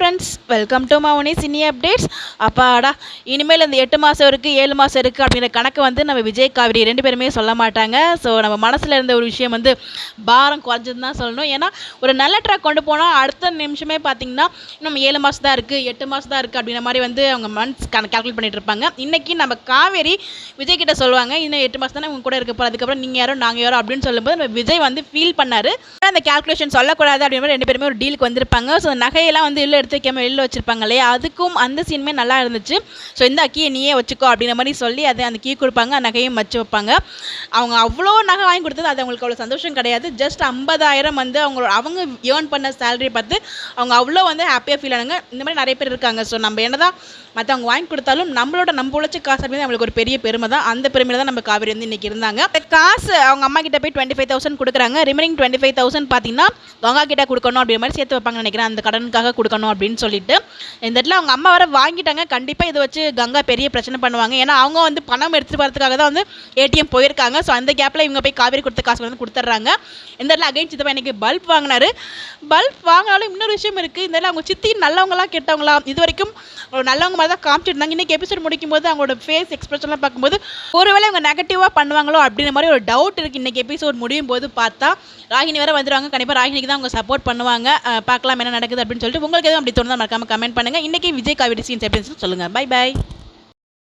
Friends, welcome to Mouni cine updates. அப்பாடா, இனிமேல் இந்த 8 மாதம் இருக்குது 7 மாதம் இருக்குது அப்படிங்கிற கணக்கு வந்து நம்ம விஜய் காவிரி 2 பேருமே சொல்ல மாட்டாங்க. ஸோ நம்ம மனசில் இருந்த ஒரு விஷயம் வந்து பாரம் குறைஞ்சதுன்னு தான் சொல்லணும். ஏன்னா ஒரு நல்ல ட்ராக் கொண்டு போனால் அடுத்த நிமிஷமே பார்த்தீங்கன்னா நம்ம 7 மாதம் தான் இருக்குது 8 மாதம் தான் இருக்குது அப்படிங்கிற மாதிரி வந்து அவங்க மந்த்ஸ் கால்குலேட் பண்ணிட்டு இருப்பாங்க. இன்றைக்கி நம்ம காவேரி விஜய் கிட்ட சொல்லுவாங்க, இன்னும் 8 மாதம் தானே உங்க கூட இருக்க போகிற, அதுக்கப்புறம் நீங்கள் யாரோ நாங்கள் யாரோ அப்படின்னு சொல்லும்போது நம்ம விஜய் வந்து ஃபீல் பண்ணார். அந்த கால்குலேஷன் சொல்லக்கூடாது அப்படிங்கிற 2 பேருமே ஒரு டீலுக்கு வந்திருப்பாங்க. ஸோ நகையெல்லாம் வந்து இல்லை எடுத்து வைக்காம வெளியில் வச்சிருப்பாங்க இல்லையா, அதுக்கும் அந்த சீனுமே நல்லா இருந்துச்சு. ஸோ இந்த கீயை நீயே வச்சுக்கோ அப்படிங்கிற மாதிரி சொல்லி அதை அந்த கீ கொடுப்பாங்க, நகையும் வச்சு வைப்பாங்க. அவங்க அவ்வளோ நகை வாங்கி கொடுத்தது அது அவங்களுக்கு அவ்வளோ சந்தோஷம் கிடையாது. ஜஸ்ட் 50,000 வந்து அவங்க ஏர்ன் பண்ண சேலரி பார்த்து அவங்க அவ்வளோ வந்து ஹாப்பியாக ஃபீல் ஆனாங்க. இந்த மாதிரி நிறைய பேர் இருக்காங்க. ஸோ நம்ம என்னதான் மற்றவங்க வாங்கி கொடுத்தாலும் நம்ம உழைச்ச காசு அப்படின்னு அவங்களுக்கு ஒரு பெரிய பெருமை தான். அந்த பெருமையில தான் நம்ம காவேரி வந்து இன்னைக்கு இருந்தாங்க. காசு அவங்க அம்மா கிட்ட போய் 25,000 கொடுக்குறாங்க. ரிமைனிங் 25,000 பார்த்தீங்கன்னா கங்கா கிட்ட கொடுக்கணும் அப்படிங்கிற மாதிரி சேர்த்து வைப்பாங்க நினைக்கிறேன், அந்த கடனுக்காக கொடுக்கணும் அப்படின்னு சொல்லிட்டு. இந்த இடத்துல அவங்க அம்மா வர வாங்கிட்டாங்க. கண்டிப்பாக இதை வச்சு கங்கா பெரிய பிரச்சனை பண்ணுவாங்க. ஏன்னா அவங்க வந்து பணம் எடுத்துட்டு வரதுக்காக தான் வந்து ஏடிஎம் போயிருக்காங்க. ஸோ அந்த கேப்பில் இவங்க போய் காவேரி கொடுத்த காசு வந்து கொடுத்துட்றாங்க. இந்த இடத்துல அகைன் சித்தப்பா எனக்கு பல்ப் வாங்கினாரு. பல்ப் வாங்கினாலும் இன்னொரு விஷயம் இருக்குது. இந்த இடத்துல அவங்க சித்தி நல்லவங்களா கெட்டவங்களா இது வரைக்கும் நல்லவங்க மாதிரி தான் காமிச்சிருந்தாங்க. இன்னைக்கு எபிசோட் முடிக்கும் போது அவங்களோட ஃபேஸ் எக்ஸ்பிரஷன்லாம் பார்க்கும்போது ஒருவேளை அவங்க நெகட்டிவாக பண்ணுவாங்களோ அப்படின்ற மாதிரி ஒரு டவுட் இருக்குது. இன்னைக்கு எபிசோட் முடியும் போது பார்த்தா ராகினி வேறு வந்துடுவாங்க. கண்டிப்பாக ராகினிக்கு தான் அவங்க சப்போர்ட் பண்ணுவாங்க. பார்க்கலாம் என்ன நடக்குது அப்படின்னு சொல்லிட்டு. உங்களுக்கு எதுவும் அப்படி தோணுதா மறக்காம கமெண்ட் பண்ணுங்கள். இன்றைக்கி விஜய் காவேரி சீன்ஸ் எப்படி சொல்லுங்கள். Bye bye.